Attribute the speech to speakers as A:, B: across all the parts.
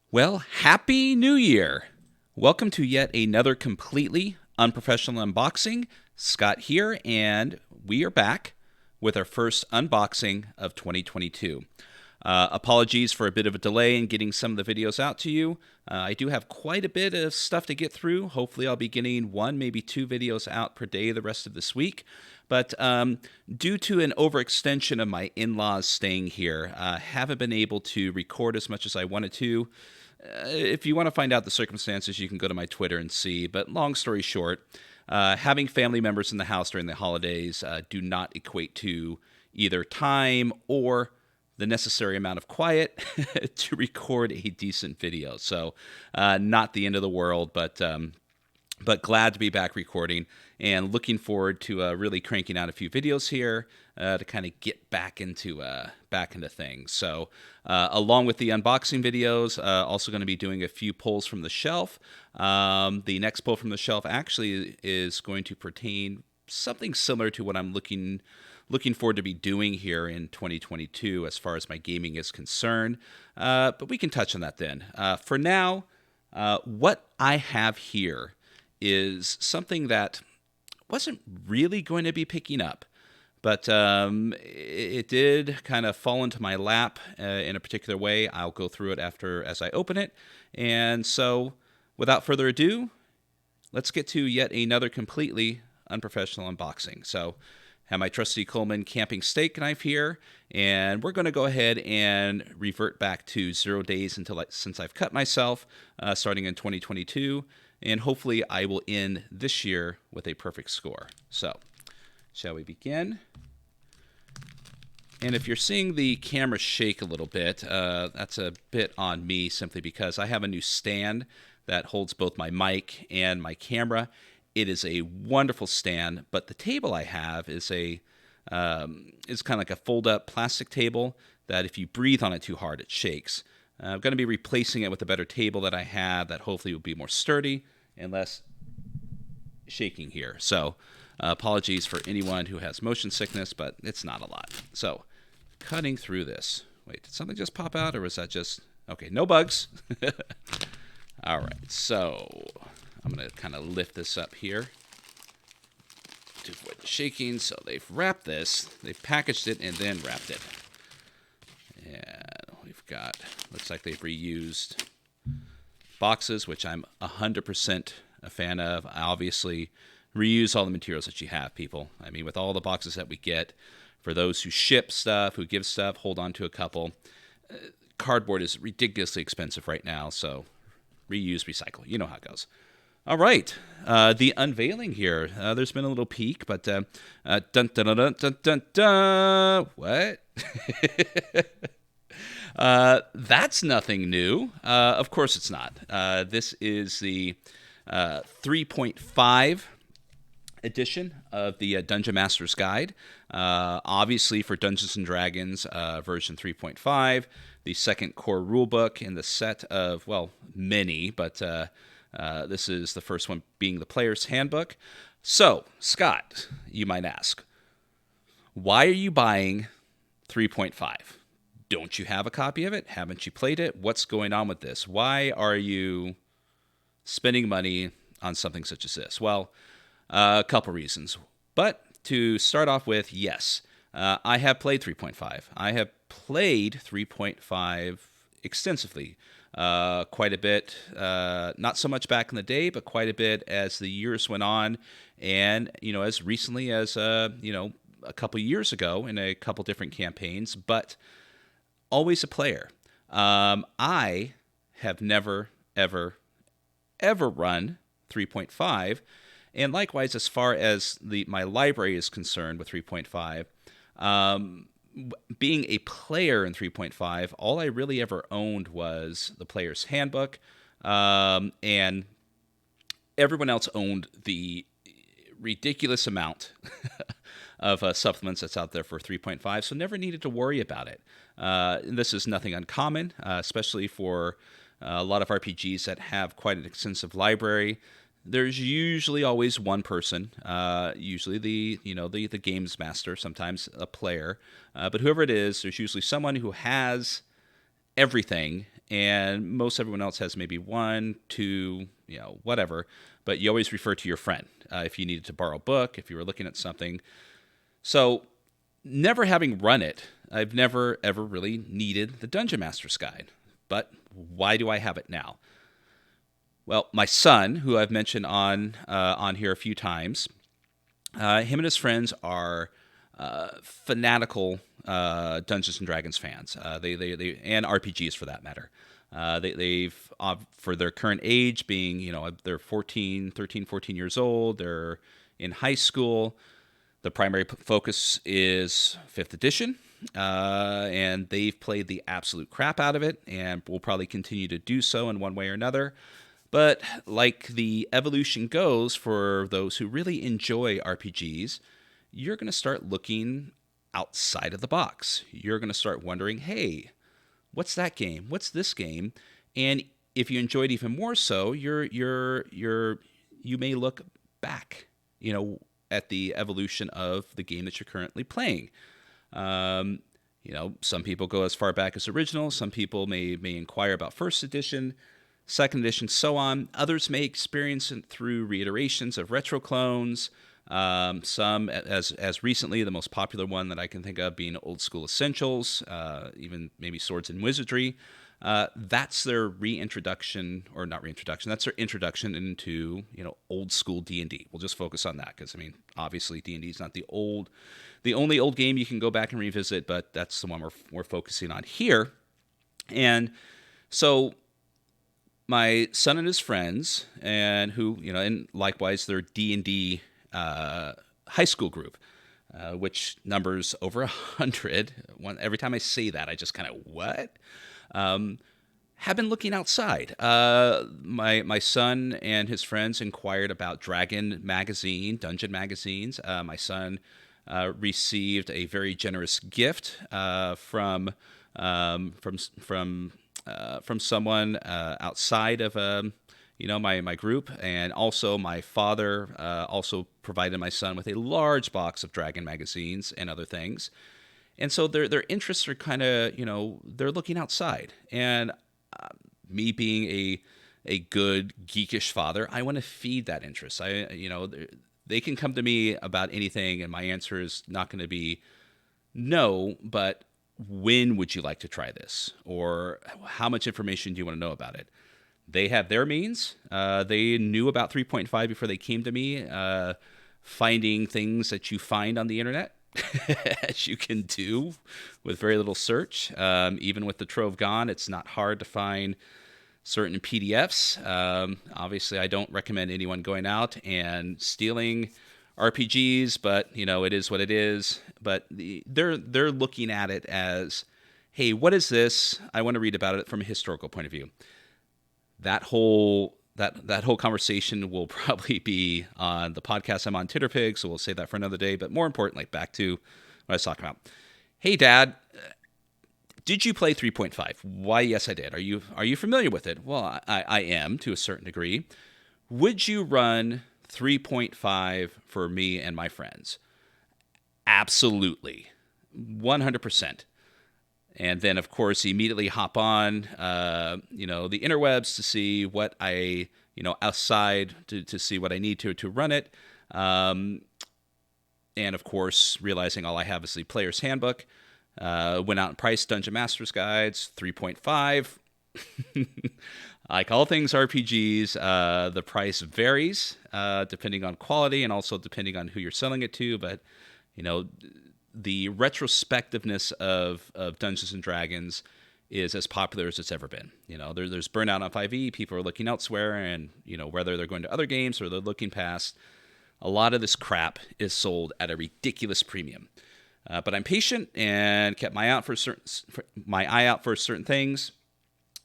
A: Well, Happy New Year! Welcome to yet another completely unprofessional unboxing. Scott here, and we are back with our first unboxing of 2022. Apologies for a bit of a delay in getting some of the videos out to you. I do have quite a bit of stuff to get through. Hopefully I'll be getting one, maybe two videos out per day the rest of this week. But due to an overextension of my in-laws staying here, I haven't been able to record as much as I wanted to. If you want to find out the circumstances, you can go to my Twitter and see. But long story short, having family members in the house during the holidays do not equate to either time or the necessary amount of quiet to record a decent video. So not the end of the world, but glad to be back recording and looking forward to really cranking out a few videos here to kind of get back into things. So along with the unboxing videos, also going to be doing a few pulls from the shelf. The next pull from the shelf actually is going to pertain something similar to what I'm looking forward to be doing here in 2022 as far as my gaming is concerned. But we can touch on that then. For now, what I have here is something that wasn't really going to be picking up, but it did kind of fall into my lap in a particular way. I'll go through it as I open it. And so, without further ado, let's get to yet another completely unprofessional unboxing. So, have my trusty Coleman camping steak knife here, and we're going to go ahead and revert back to 0 days since I've cut myself, starting in 2022. And hopefully I will end this year with a perfect score. So, shall we begin? And if you're seeing the camera shake a little bit, that's a bit on me simply because I have a new stand that holds both my mic and my camera. It is a wonderful stand, but the table I have is is kind of like a fold-up plastic table that if you breathe on it too hard, it shakes. I'm going to be replacing it with a better table that I have that hopefully will be more sturdy and less shaking here. So apologies for anyone who has motion sickness, but it's not a lot. So cutting through this. Wait, did something just pop out or was that just... Okay, no bugs. All right, so I'm going to kind of lift this up here to avoid the shaking. So they've wrapped this, they've packaged it, and then wrapped it. And we've got, looks like they've reused boxes, which I'm 100% a fan of. I obviously reuse all the materials that you have, people. I mean, with all the boxes that we get, for those who ship stuff, who give stuff, hold on to a couple. Cardboard is ridiculously expensive right now, so reuse, recycle. You know how it goes. All right, the unveiling here. There's been a little peek, but dun dun dun dun dun dun dun. What? That's nothing new. Of course it's not. This is the 3.5 edition of the Dungeon Master's Guide. Obviously for Dungeons & Dragons version 3.5, the second core rulebook in the set of, well, many, but this is the first one being the Player's Handbook. So, Scott, you might ask, why are you buying 3.5? Don't you have a copy of it? Haven't you played it? What's going on with this? Why are you spending money on something such as this? Well, a couple reasons. But to start off with, yes, I have played 3.5. I have played 3.5 extensively. Quite a bit, not so much back in the day, but quite a bit as the years went on. And, as recently as, a couple years ago in a couple different campaigns, but always a player. I have never, ever run 3.5. And likewise, as far as my library is concerned with 3.5, being a player in 3.5, all I really ever owned was the Player's Handbook, and everyone else owned the ridiculous amount of supplements that's out there for 3.5, so never needed to worry about it. This is nothing uncommon, especially for a lot of RPGs that have quite an extensive library. There's usually always one person, usually the games master, sometimes a player, but whoever it is, there's usually someone who has everything and most everyone else has maybe one, two, whatever. But you always refer to your friend if you needed to borrow a book, if you were looking at something. So, never having run it, I've never ever really needed the Dungeon Master's Guide. But why do I have it now? Well, my son, who I've mentioned on here a few times, him and his friends are fanatical Dungeons and Dragons fans. They and RPGs for that matter. They've for their current age, being they're 13, 14 years old. They're in high school. The primary focus is 5th edition, and they've played the absolute crap out of it, and will probably continue to do so in one way or another. But like the evolution goes for those who really enjoy RPGs, you're going to start looking outside of the box. You're going to start wondering, hey, what's that game? What's this game? And if you enjoyed even more so, you may look back, at the evolution of the game that you're currently playing. Some people go as far back as original. Some people may inquire about 1st edition, 2nd edition, so on. Others may experience it through reiterations of retro clones. Some, as recently, the most popular one that I can think of being Old School Essentials, even maybe Swords and Wizardry. That's their reintroduction, or not reintroduction. That's their introduction into old school D&D. We'll just focus on that because obviously D&D is not the only old game you can go back and revisit, but that's the one we're focusing on here. And so my son and his friends, and and likewise their D&D high school group, which numbers over 100. Every time I say that, I just kind of what? Have been looking outside. My son and his friends inquired about Dragon magazine, Dungeon magazines. My son received a very generous gift from someone outside of my group, and also my father also provided my son with a large box of Dragon magazines and other things. And so their interests are kind of, they're looking outside. And me being a good geekish father, I want to feed that interest. They can come to me about anything, and my answer is not going to be no, but when would you like to try this? Or how much information do you want to know about it? They have their means. They knew about 3.5 before they came to me, finding things that you find on the internet. As you can do with very little search. Even with the Trove gone, it's not hard to find certain PDFs. Obviously, I don't recommend anyone going out and stealing RPGs, but it is what it is. But they're looking at it as, hey, what is this? I want to read about it from a historical point of view. That whole conversation will probably be on the podcast I'm on, Titterpig, so we'll save that for another day. But more importantly, back to what I was talking about. Hey, Dad, did you play 3.5? Why, yes, I did. Are you familiar with it? Well, I am to a certain degree. Would you run 3.5 for me and my friends? Absolutely. 100%. And then, of course, immediately hop on, the interwebs to see what I, outside to see what I need to run it. And, of course, realizing all I have is the player's handbook. Went out and priced Dungeon Master's Guides, 3.5. Like all things RPGs, the price varies depending on quality and also depending on who you're selling it to. But, the retrospectiveness of Dungeons and Dragons is as popular as it's ever been. There's burnout on 5e. People are looking elsewhere, and whether they're going to other games or they're looking past, a lot of this crap is sold at a ridiculous premium. But I'm patient and kept my eye out for certain things,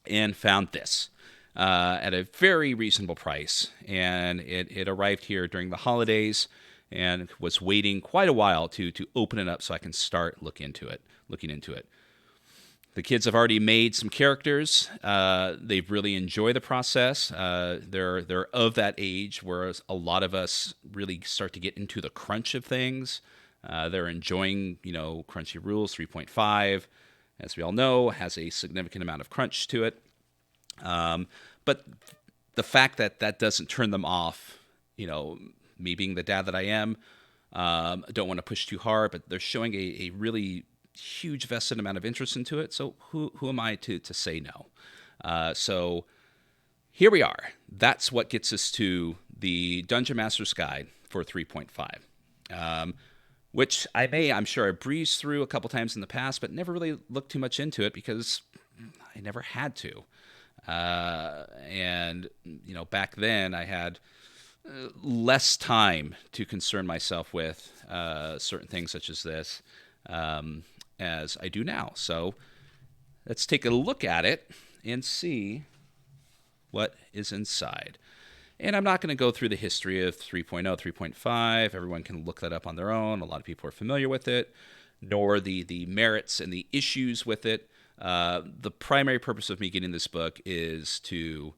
A: and found this at a very reasonable price. And it arrived here during the holidays, and was waiting quite a while to open it up so I can start looking into it. The kids have already made some characters. They've really enjoyed the process. They're of that age where a lot of us really start to get into the crunch of things. They're enjoying, Crunchy Rules 3.5, as we all know, has a significant amount of crunch to it. But the fact that that doesn't turn them off, you know, me being the dad that I am, I don't want to push too hard, but they're showing a really huge vested amount of interest into it. So who am I to say no? So here we are. That's what gets us to the Dungeon Master's Guide for 3.5, which I'm sure I breezed through a couple times in the past, but never really looked too much into it because I never had to. And, you know, back then I had less time to concern myself with certain things such as this as I do now. So let's take a look at it and see what is inside. And I'm not going to go through the history of 3.0, 3.5. Everyone can look that up on their own. A lot of people are familiar with it, nor the merits and the issues with it. The primary purpose of me getting this book is to,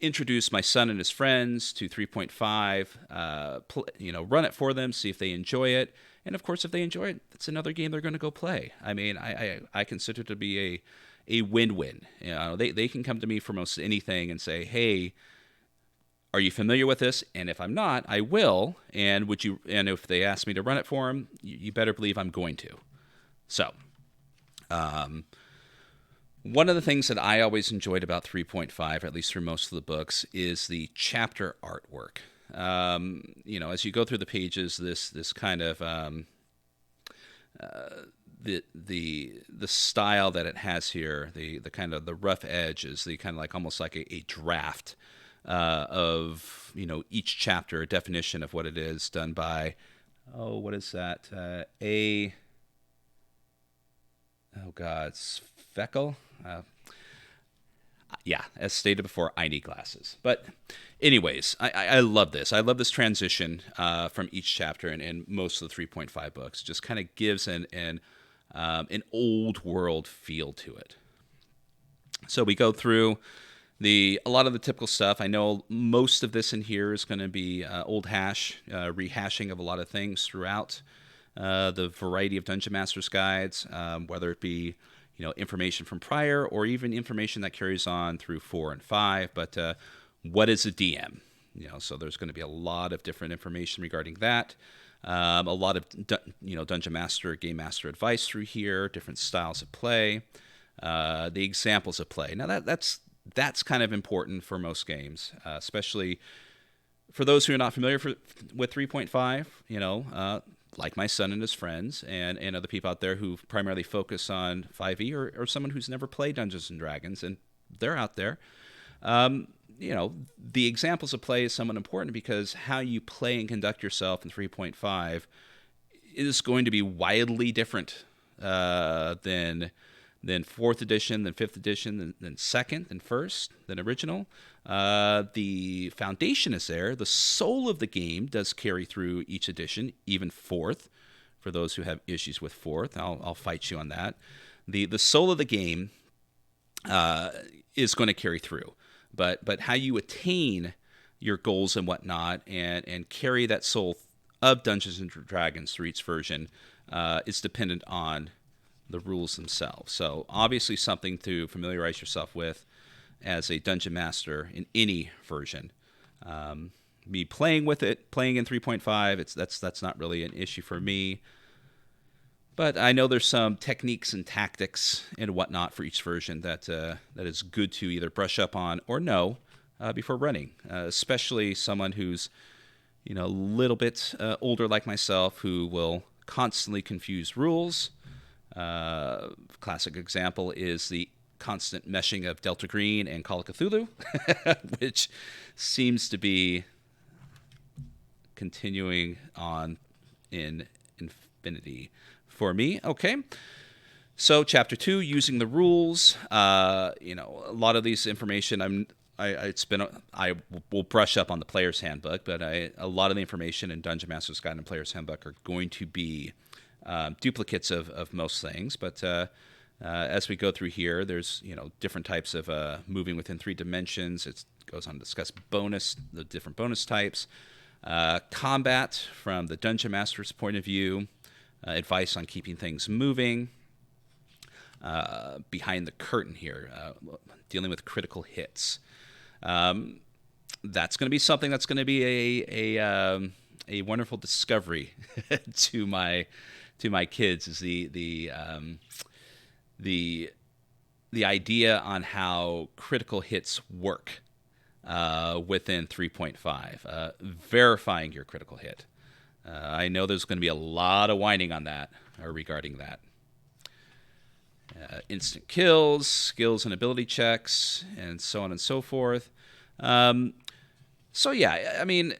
A: introduce my son and his friends to 3.5, run it for them, see if they enjoy it. And of course, if they enjoy it, it's another game they're going to go play. I mean, I consider it to be a win-win. You know, they can come to me for most anything and say, hey, are you familiar with this? And if I'm not, I will. And if they ask me to run it for them, you better believe I'm going to. So, one of the things that I always enjoyed about 3.5, at least through most of the books, is the chapter artwork. As you go through the pages, this kind of the style that it has here, the kind of the rough edge is the kind of like almost like a draft of each chapter, a definition of what it is, done by what is that? Sveckel. As stated before, I need glasses. But anyways, I love this. I love this transition from each chapter and most of the 3.5 books. Just kind of gives an old world feel to it. So we go through a lot of the typical stuff. I know most of this in here is going to be old hash, rehashing of a lot of things throughout the variety of Dungeon Master's guides, whether it be information from prior or even information that carries on through 4 and 5. But what is a DM? So there's going to be a lot of different information regarding that. A lot of Dungeon Master, Game Master advice through here, different styles of play, the examples of play. Now that's kind of important for most games, especially for those who are not familiar with 3.5. Like my son and his friends and other people out there who primarily focus on 5e or someone who's never played Dungeons & Dragons, and they're out there. The examples of play is somewhat important because how you play and conduct yourself in 3.5 is going to be wildly different than 4th edition, than 5th edition, than 2nd, than 1st, than original. The foundation is there. The soul of the game does carry through each edition, even 4th. For those who have issues with 4th, I'll fight you on that. The soul of the game is going to carry through. But how you attain your goals and whatnot and carry that soul of Dungeons & Dragons through each version is dependent on the rules themselves. So obviously something to familiarize yourself with as a Dungeon Master in any version. Me playing with it, playing in 3.5, that's not really an issue for me. But I know there's some techniques and tactics and whatnot for each version that is good to either brush up on or know before running, especially someone who's a little bit older like myself who will constantly confuse rules. Classic example is the constant meshing of Delta Green and Call of Cthulhu, which seems to be continuing on in infinity for me. Okay. So chapter 2, using the rules. A lot of these information I will brush up on the Player's Handbook, but a lot of the information in Dungeon Master's Guide and Player's Handbook are going to be duplicates of most things. But as we go through here, there's different types of moving within 3 dimensions. It goes on to discuss the different bonus types, combat from the Dungeon Master's point of view, advice on keeping things moving. behind the curtain here, dealing with critical hits. That's going to be something that's going to be a wonderful discovery to my kids. Is the idea on how critical hits work within 3.5, verifying your critical hit. I know there's going to be a lot of whining on that or regarding that. Instant kills, skills and ability checks, and so on and so forth. So yeah, I mean,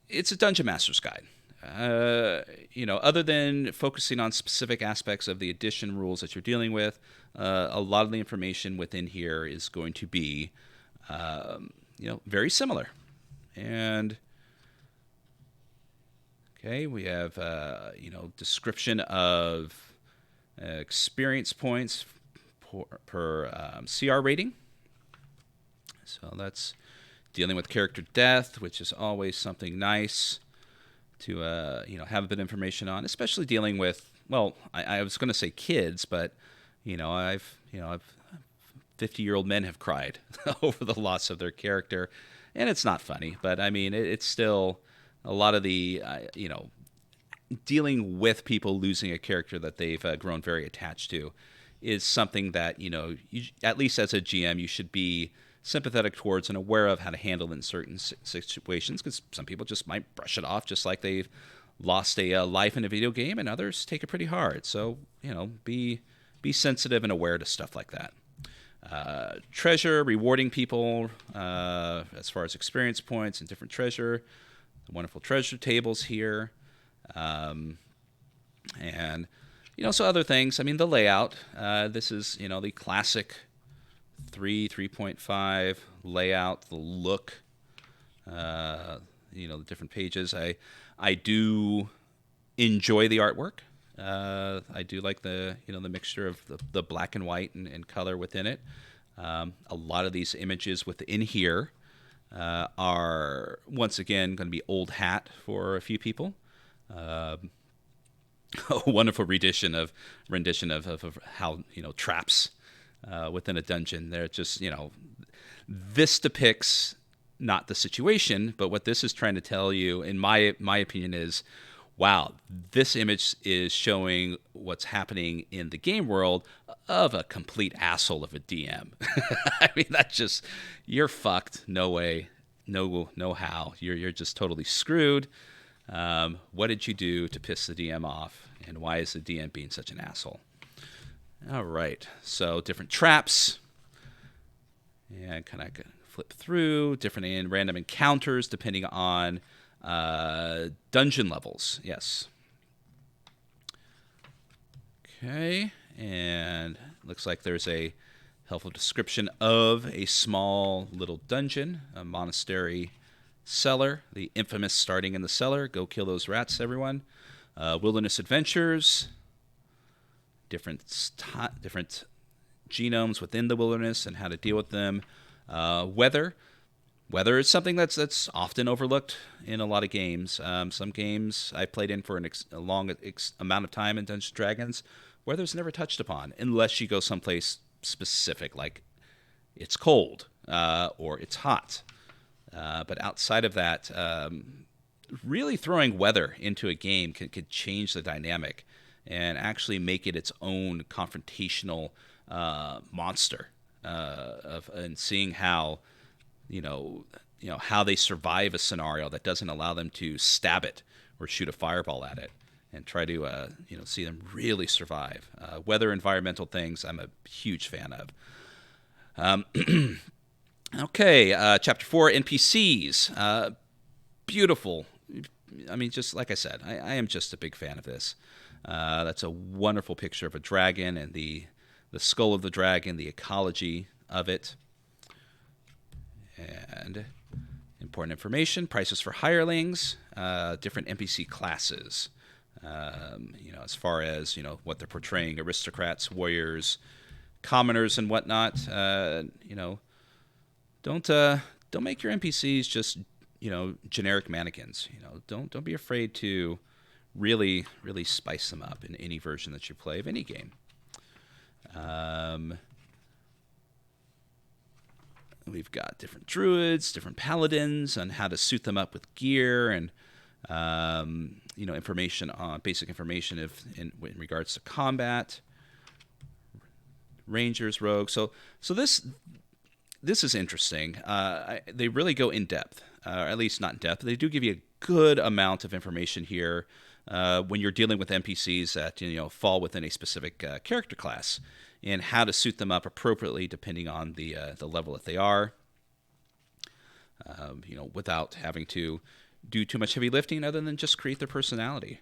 A: it's a Dungeon Master's Guide. Other than focusing on specific aspects of the edition rules that you're dealing with, a lot of the information within here is going to be, very similar. And okay, we have, description of experience points per CR rating. So that's dealing with character death, which is always something nice to have a bit of information on, especially dealing with, well, I was going to say kids, but I've 50-year-old men have cried over the loss of their character, and it's not funny, but I mean it's still a lot of the dealing with people losing a character that they've grown very attached to is something that you, at least as a GM, you should be sympathetic towards and aware of how to handle in certain situations, because some people just might brush it off just like they've lost a life in a video game, and others take it pretty hard. So be sensitive and aware to stuff like that. Treasure, rewarding people as far as experience points and different treasure. Wonderful treasure tables here. And so other things. I mean, the layout. This is the classic 3.5 layout, the look, the different pages. I do enjoy the artwork. I do like the the mixture of the black and white and color within it. A lot of these images within here are once again going to be old hat for a few people. A wonderful rendition of how traps within a dungeon. They're just this depicts not the situation, but what this is trying to tell you, in my opinion, is, wow, this image is showing what's happening in the game world of a complete asshole of a DM. I mean, that's just, you're fucked. No way, no how. You're just totally screwed. What did you do to piss the DM off, and why is the DM being such an asshole? All right, so different traps, and kind of flip through different and random encounters depending on dungeon levels. Yes. Okay, and looks like there's a helpful description of a small little dungeon, a monastery cellar, the infamous starting in the cellar. Go kill those rats, everyone. Wilderness adventures, different genomes within the wilderness and how to deal with them. Weather is something that's often overlooked in a lot of games. Some games I played in for a long amount of time in Dungeons & Dragons, weather's never touched upon unless you go someplace specific, like it's cold or it's hot. But outside of that, really throwing weather into a game could change the dynamic and actually make it its own confrontational monster. And seeing how how they survive a scenario that doesn't allow them to stab it or shoot a fireball at it, and try to see them really survive. Weather, environmental things, I'm a huge fan of. Okay, chapter 4, NPCs. Beautiful. I mean, just like I said, I am just a big fan of this. That's a wonderful picture of a dragon and the skull of the dragon, the ecology of it. And important information, prices for hirelings, different NPC classes. As far as, what they're portraying, aristocrats, warriors, commoners, and whatnot. Don't make your NPCs just, generic mannequins. Don't be afraid to really, really spice them up in any version that you play of any game. Um, we've got different druids, different paladins, and how to suit them up with gear and information on basic information in regards to combat. Rangers, rogues. So this is interesting. They really go in depth, or at least not in depth. They do give you a good amount of information here when you're dealing with NPCs that fall within a specific character class, and how to suit them up appropriately depending on the level that they are. Without having to do too much heavy lifting, other than just create their personality.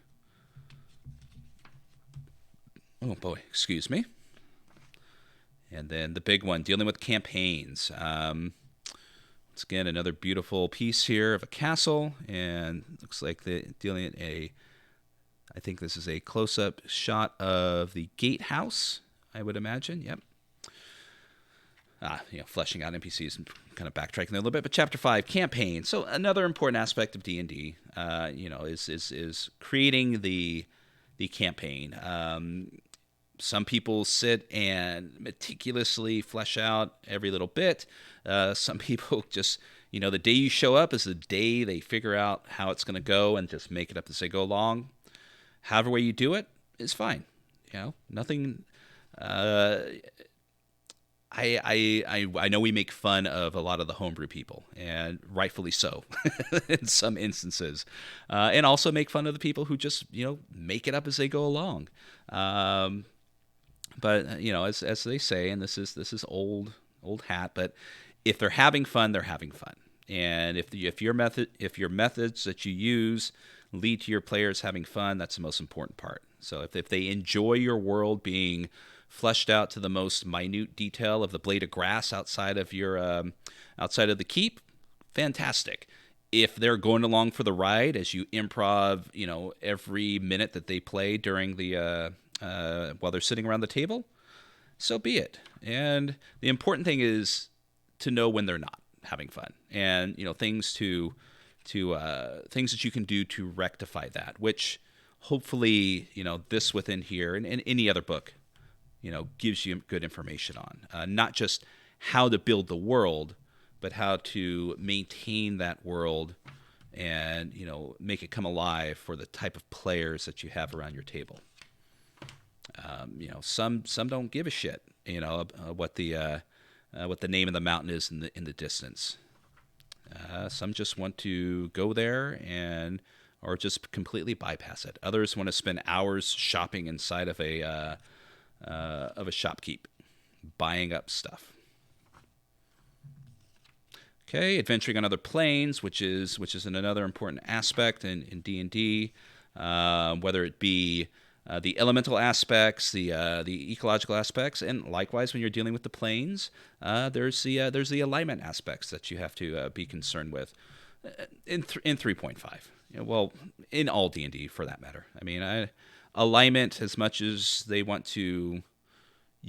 A: Oh boy, excuse me. And then the big one, dealing with campaigns. Once again, another beautiful piece here of a castle, and looks like they're dealing I think this is a close-up shot of the gatehouse, I would imagine. Yep. Fleshing out NPCs and kind of backtracking there a little bit. But Chapter 5, campaign. So another important aspect of D&D, is creating the campaign. Some people sit and meticulously flesh out every little bit. Some people just, the day you show up is the day they figure out how it's going to go and just make it up as they go along. However way you do it is fine. Nothing. I know we make fun of a lot of the homebrew people, and rightfully so in some instances, and also make fun of the people who just make it up as they go along. But as they say, and this is old hat, but if they're having fun, they're having fun. And if your methods that you use lead to your players having fun, that's the most important part. So if they enjoy your world being fleshed out to the most minute detail of the blade of grass outside of the keep, fantastic. If they're going along for the ride as you improv, every minute that they play during the while they're sitting around the table, so be it. And the important thing is to know when they're not having fun, and things things that you can do to rectify that, which hopefully this within here and any other book gives you good information on, not just how to build the world, but how to maintain that world and make it come alive for the type of players that you have around your table. Some don't give a shit what the name of the mountain is in the distance. Some just want to go there or just completely bypass it. Others want to spend hours shopping inside of a shopkeep, buying up stuff. Okay, adventuring on other planes, which is another important aspect in D&D, whether it be the elemental aspects, the ecological aspects, and likewise when you're dealing with the planes, there's the alignment aspects that you have to be concerned with in 3.5. Well, in all D&D for that matter. I mean, alignment, as much as you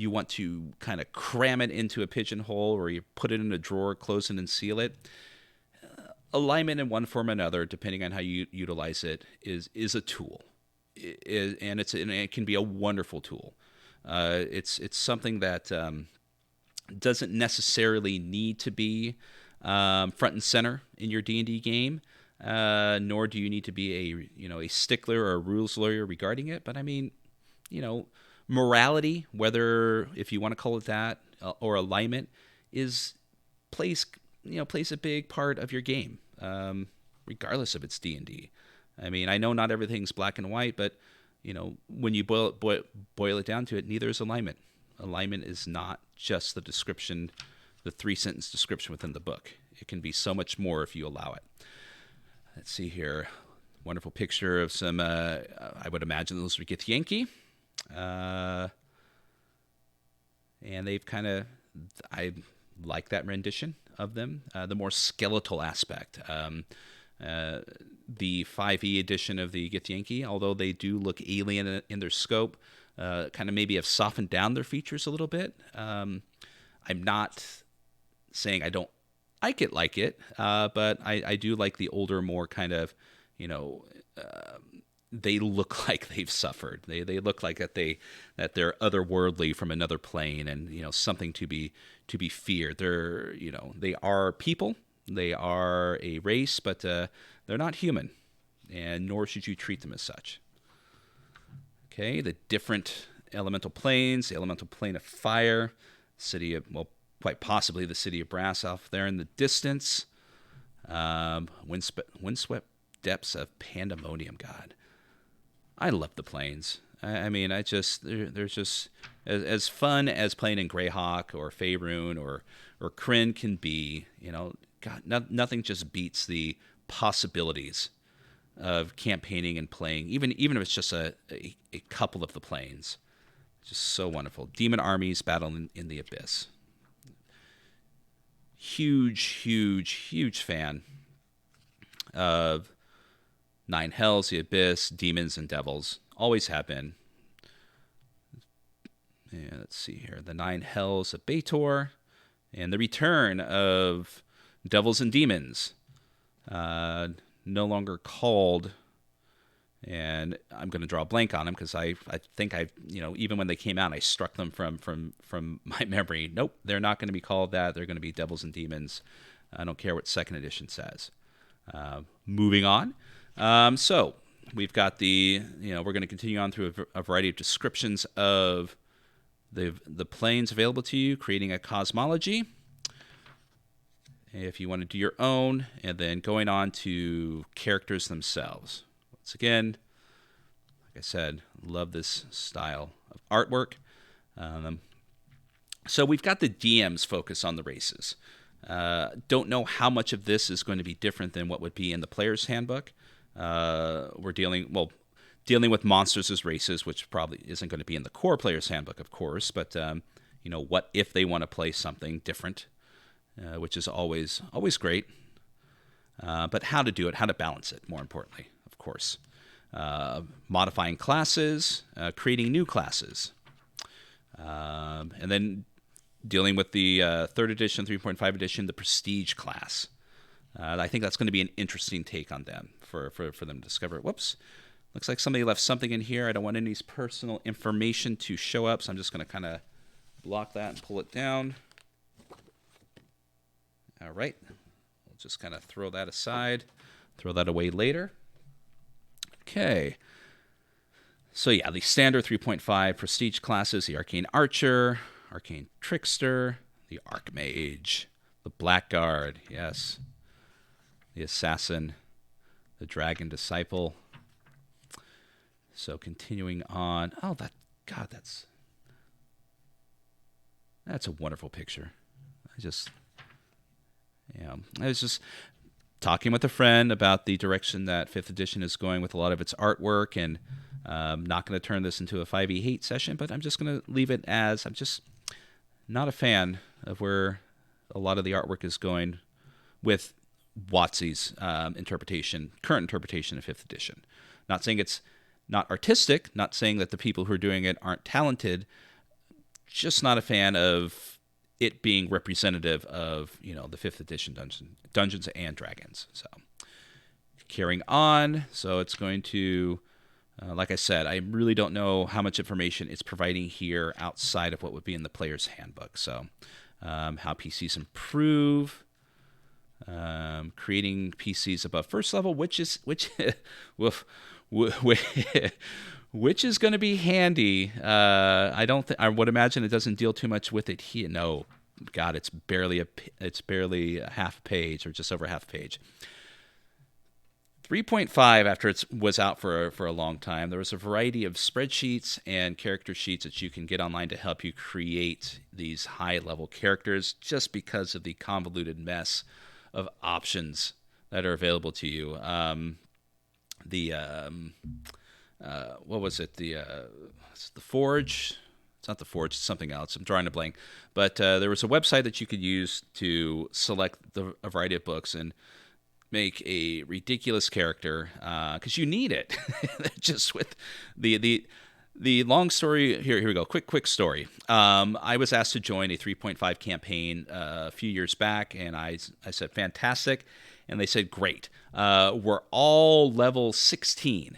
A: want to kind of cram it into a pigeonhole, or you put it in a drawer, close it and seal it. Alignment in one form or another, depending on how you utilize it, is a tool. And it can be a wonderful tool. It's something that doesn't necessarily need to be front and center in your D&D game, nor do you need to be a stickler or a rules lawyer regarding it. But I mean, morality, whether if you want to call it that, or alignment, plays a big part of your game, regardless if it's D&D. I mean, I know not everything's black and white, but when you boil it down to it, neither is alignment. Alignment is not just the description, the 3-sentence description within the book. It can be so much more if you allow it. Let's see here. Wonderful picture of some, I would imagine those would get Yankee. And they've I like that rendition of them, the more skeletal aspect. The 5e edition of the Githyanki, although they do look alien in their scope, kind of maybe have softened down their features a little bit. I'm not saying I don't like it, but I do like the older, more kind of, they look like they've suffered. They look like that they're otherworldly from another plane, and something to be feared. They're they are people. They are a race, but they're not human, and nor should you treat them as such. Okay, the different elemental planes, the elemental plane of fire, city of, well, quite possibly the city of brass off there in the distance. Windswept depths of pandemonium. God, I love the planes. I mean, there's just as fun as playing in Greyhawk or Faerun or Kryn can be. God, nothing just beats the possibilities of campaigning and playing, even if it's just a couple of the planes. Just so wonderful. Demon armies battling in the abyss. Huge fan of Nine Hells, the Abyss, Demons, and Devils. Always have been. Yeah, let's see here. The Nine Hells of Baator, and the return of Devils and Demons. No longer called, and I'm going to draw a blank on them because I think even when they came out, I struck them from my memory. Nope, they're not going to be called that. They're going to be Devils and Demons. I don't care what second edition says. Moving on. So we've got we're going to continue on through a variety of descriptions of the planes available to you, creating a cosmology, if you want to do your own, and then going on to characters themselves. Once again, like I said, love this style of artwork. So we've got the DM's focus on the races. Don't know how much of this is going to be different than what would be in the player's handbook. We're dealing with monsters as races, which probably isn't going to be in the core player's handbook, of course. But what if they want to play something different, which is always great. But how to do it, how to balance it, more importantly, of course. Modifying classes, creating new classes, and then dealing with the 3rd edition, 3.5 edition, the Prestige class. I think that's going to be an interesting take on them for them to discover. Whoops. Looks like somebody left something in here. I don't want any personal information to show up, so I'm just going to kind of block that and pull it down. All right. We'll just kind of throw that aside, throw that away later. Okay. So yeah, the standard 3.5 Prestige classes, the Arcane Archer, Arcane Trickster, the Archmage, the Blackguard, yes, the Assassin, the Dragon Disciple. So continuing on. Oh, that's a wonderful picture. I was just talking with a friend about the direction that 5th edition is going with a lot of its artwork, and I'm not going to turn this into a 5e hate session, but I'm just going to leave it as I'm just not a fan of where a lot of the artwork is going with WotC's current interpretation of 5th edition. Not saying it's not artistic, not saying that the people who are doing it aren't talented, just not a fan of it being representative of, the 5th edition Dungeons and Dragons. So carrying on, so it's going to, like I said, I really don't know how much information it's providing here outside of what would be in the player's handbook. So how PCs improve, creating PCs above first level, which is going to be handy. I would imagine it doesn't deal too much with it here. No, God, it's barely a half page or just over half page. 3.5, after it was out for a long time, there was a variety of spreadsheets and character sheets that you can get online to help you create these high-level characters, just because of the convoluted mess of options that are available to you. What was it? The Forge. It's not the Forge. It's something else. I'm drawing a blank. But there was a website that you could use to select a variety of books and make a ridiculous character, because you need it. Just with the long story. Here we go. Quick story. I was asked to join a 3.5 campaign a few years back, and I said fantastic, and they said great. We're all level 16.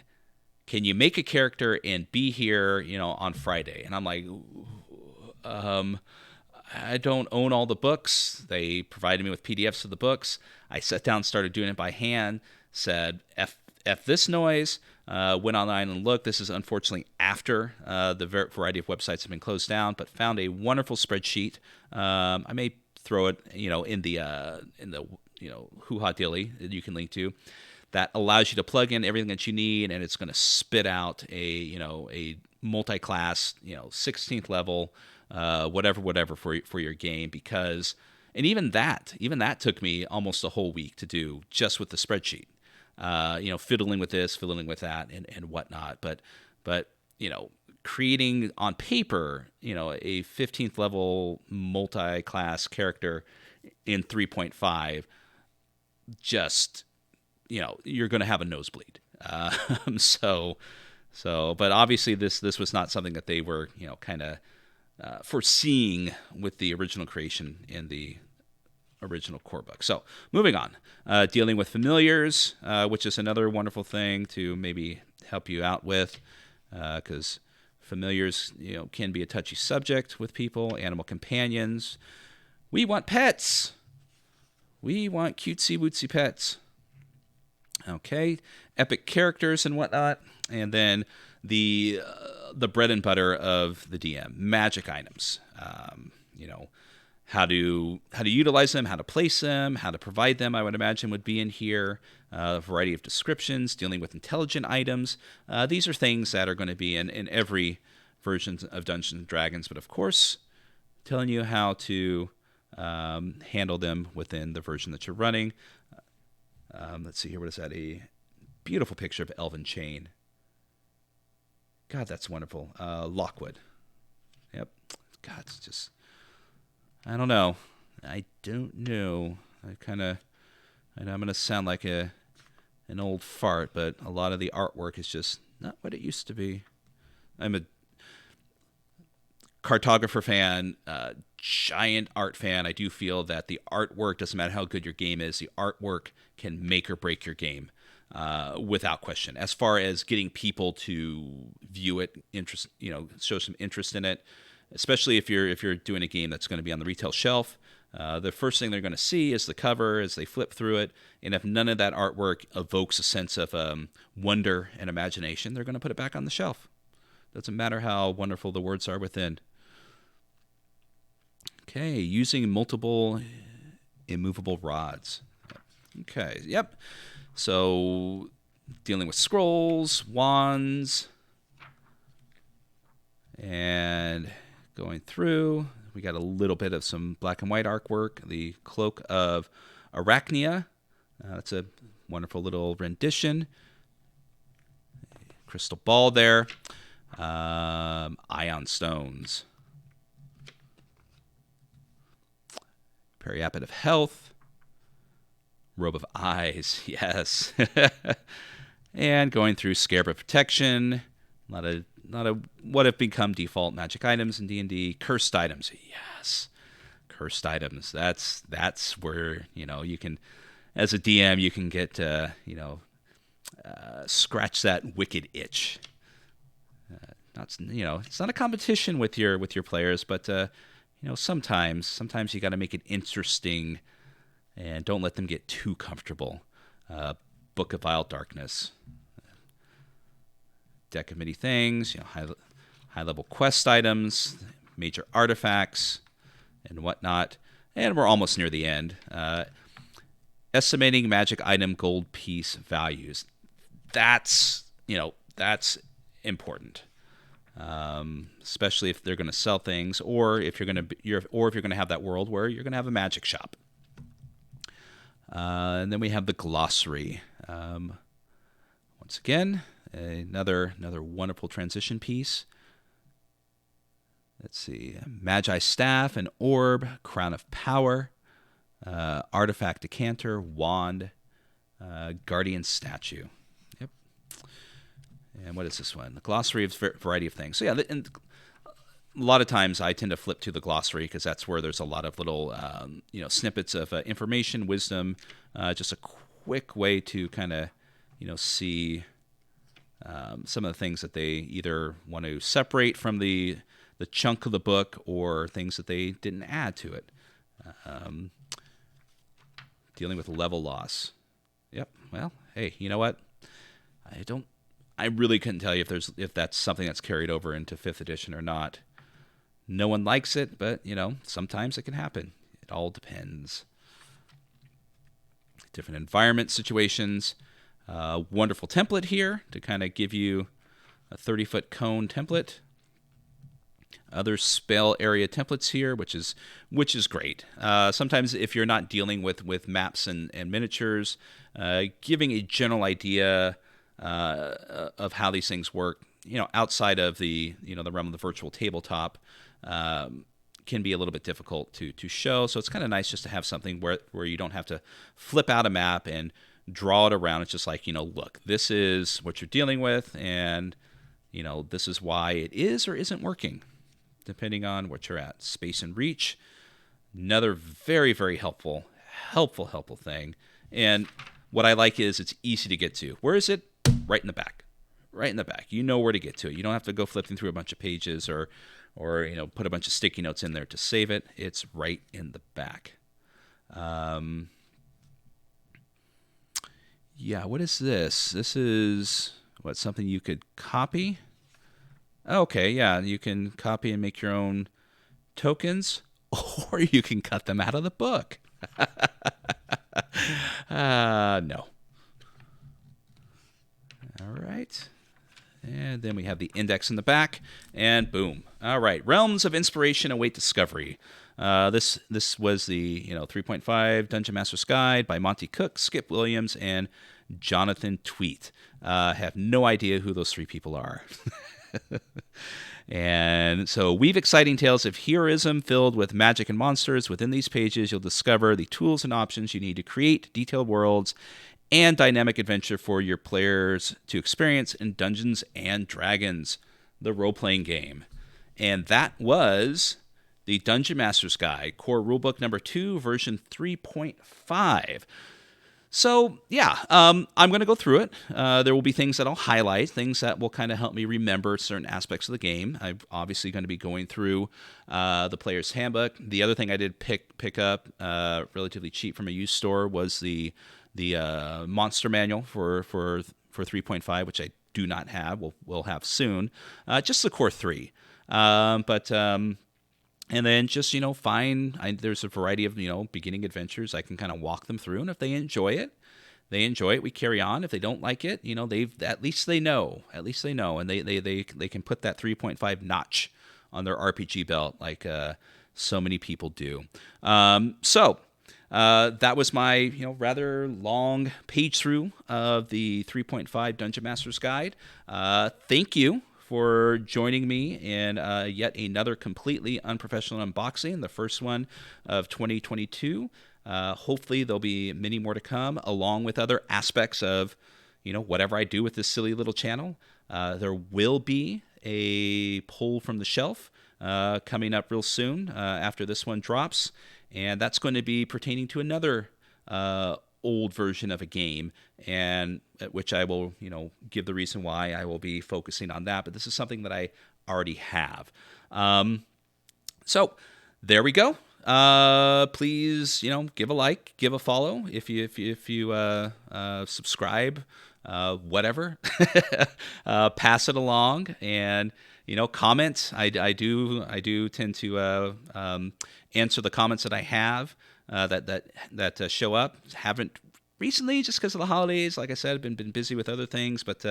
A: can you make a character and be here, on Friday? And I'm like, I don't own all the books. They provided me with PDFs of the books. I sat down, started doing it by hand, said, F this noise, went online and looked. This is unfortunately after the variety of websites have been closed down, but found a wonderful spreadsheet. I may throw it, in the Hoo-Ha Dilly that you can link to, that allows you to plug in everything that you need, and it's going to spit out a multi-class, 16th level, whatever for your game. Because, and even that took me almost a whole week to do just with the spreadsheet. Fiddling with this, fiddling with that, and whatnot. But creating on paper, a 15th level multi-class character in 3.5, just, you're going to have a nosebleed. But obviously this was not something that they were, kind of foreseeing with the original creation in the original core book. So moving on, dealing with familiars, which is another wonderful thing to maybe help you out with, because familiars, can be a touchy subject with people. Animal companions. We want pets. We want cutesy wootsy pets. Okay, epic characters and whatnot, and then the bread and butter of the DM, magic items. How to utilize them, how to place them, how to provide them, I would imagine would be in here. A variety of descriptions, dealing with intelligent items. These are things that are going to be in every version of Dungeons & Dragons, but of course, telling you how to handle them within the version that you're running. Let's see here. What is that? A beautiful picture of Elven Chain. God, that's wonderful. Lockwood. Yep. God, it's just... I don't know. I'm going to sound like an old fart, but a lot of the artwork is just not what it used to be. I'm a cartographer fan, giant art fan. I do feel that the artwork, doesn't matter how good your game is, the artwork can make or break your game, without question. As far as getting people to view it, show some interest in it, especially if you're doing a game that's going to be on the retail shelf. The first thing they're going to see is the cover as they flip through it, and if none of that artwork evokes a sense of wonder and imagination, they're going to put it back on the shelf. Doesn't matter how wonderful the words are within. Okay, using multiple immovable rods. Okay, yep. So dealing with scrolls, wands, and going through, we got a little bit of some black and white artwork. The Cloak of Arachnia. That's a wonderful little rendition. Crystal ball there. Ion stones. Periapet of health. Robe of eyes. Yes. And going through Scarab of protection. A lot of what have become default magic items in D&D. Cursed items. Yes. Cursed items. That's where, you can, as a DM, you can get, scratch that wicked itch. It's not a competition with your players, but, sometimes you got to make it interesting and don't let them get too comfortable. Book of Vile Darkness. Deck of many things, high-level quest items, major artifacts, and whatnot. And we're almost near the end. Estimating magic item gold piece values. That's important, especially if they're going to sell things, or if you're going to have that world where you're going to have a magic shop. And then we have the glossary. Once again, another wonderful transition piece. Let's see. Magi Staff, an orb, Crown of Power, Artifact Decanter, Wand, Guardian Statue. Yep. And what is this one? The glossary of variety of things. So yeah, and a lot of times I tend to flip to the glossary because that's where there's a lot of little, snippets of information, wisdom, just a quick way to kind of, see some of the things that they either want to separate from the chunk of the book or things that they didn't add to it. Dealing with level loss. Yep. Well, hey, you know what? I really couldn't tell you if that's something that's carried over into 5th edition or not. No one likes it, but sometimes it can happen. It all depends. Different environment situations. Wonderful template here to kind of give you a 30-foot cone template. Other spell area templates here, which is great. Sometimes if you're not dealing with maps and miniatures, giving a general idea of how these things work, outside of the the realm of the virtual tabletop, can be a little bit difficult to show. So it's kind of nice just to have something where you don't have to flip out a map and draw it around. It's just like, look, this is what you're dealing with, and this is why it is or isn't working, depending on what you're at. Space and reach, another very, very helpful thing. And what I like is it's easy to get to. Where is it? Right in the back. Right in the back. You know where to get to it. You don't have to go flipping through a bunch of pages or put a bunch of sticky notes in there to save it. It's right in the back. Yeah, what is this? This is something you could copy? Okay, yeah, you can copy and make your own tokens, or you can cut them out of the book. No. All right. And then we have the index in the back, and boom. All right, Realms of Inspiration Await Discovery. This was the 3.5 Dungeon Master's Guide by Monty Cook, Skip Williams, and Jonathan Tweet. Have no idea who those 3 people are. And so weave exciting tales of heroism filled with magic and monsters. Within these pages, you'll discover the tools and options you need to create detailed worlds and dynamic adventure for your players to experience in Dungeons and Dragons, the role-playing game. And that was the Dungeon Master's Guide, Core Rulebook number 2, version 3.5. So, yeah, I'm going to go through it. There will be things that I'll highlight, things that will kind of help me remember certain aspects of the game. I'm obviously going to be going through the player's handbook. The other thing I did pick up relatively cheap from a used store was the monster manual for 3.5, which I do not have. We'll have soon. Just the core 3. And then just, there's a variety of, beginning adventures. I can kind of walk them through, and if they enjoy it, we carry on. If they don't like it, at least they know, and they can put that 3.5 notch on their RPG belt like so many people do. That was my, rather long page through of the 3.5 Dungeon Master's Guide. Thank you for joining me in yet another completely unprofessional unboxing, the first one of 2022. Hopefully there'll be many more to come, along with other aspects of, whatever I do with this silly little channel. There will be a pull from the shelf coming up real soon after this one drops, and that's going to be pertaining to another old version of a game, and at which I will, give the reason why I will be focusing on that. But this is something that I already have. So there we go. Please, give a like, give a follow if you subscribe, whatever. Pass it along, and comment. I do tend to answer the comments that I have. That show up. Haven't recently, just because of the holidays. Like I said, I've been busy with other things, but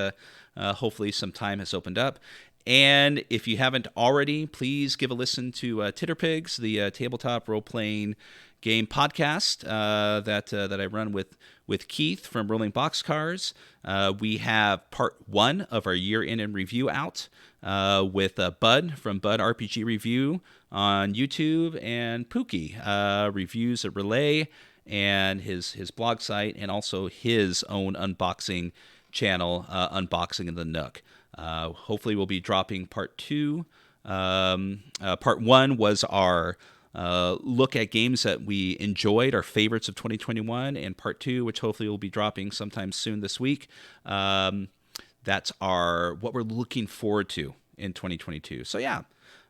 A: hopefully some time has opened up. And if you haven't already, please give a listen to Titterpigs, the tabletop role-playing game podcast that I run with Keith from Rolling Boxcars. We have part 1 of our year-end in review out with Bud from Bud RPG Review on YouTube, and Pookie reviews at Relay and his blog site, and also his own unboxing channel, Unboxing in the Nook. Hopefully we'll be dropping part 2. Part 1 was our look at games that we enjoyed, our favorites of 2021, and part 2, which hopefully will be dropping sometime soon this week. that's what we're looking forward to in 2022. So yeah,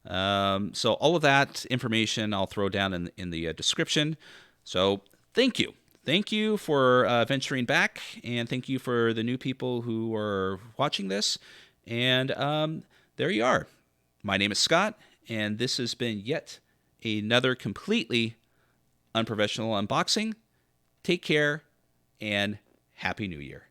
A: so all of that information I'll throw down in the description. So thank you for venturing back, and thank you for the new people who are watching this. And there you are. My name is Scott, and this has been yet another completely unprofessional unboxing. Take care, and Happy New Year.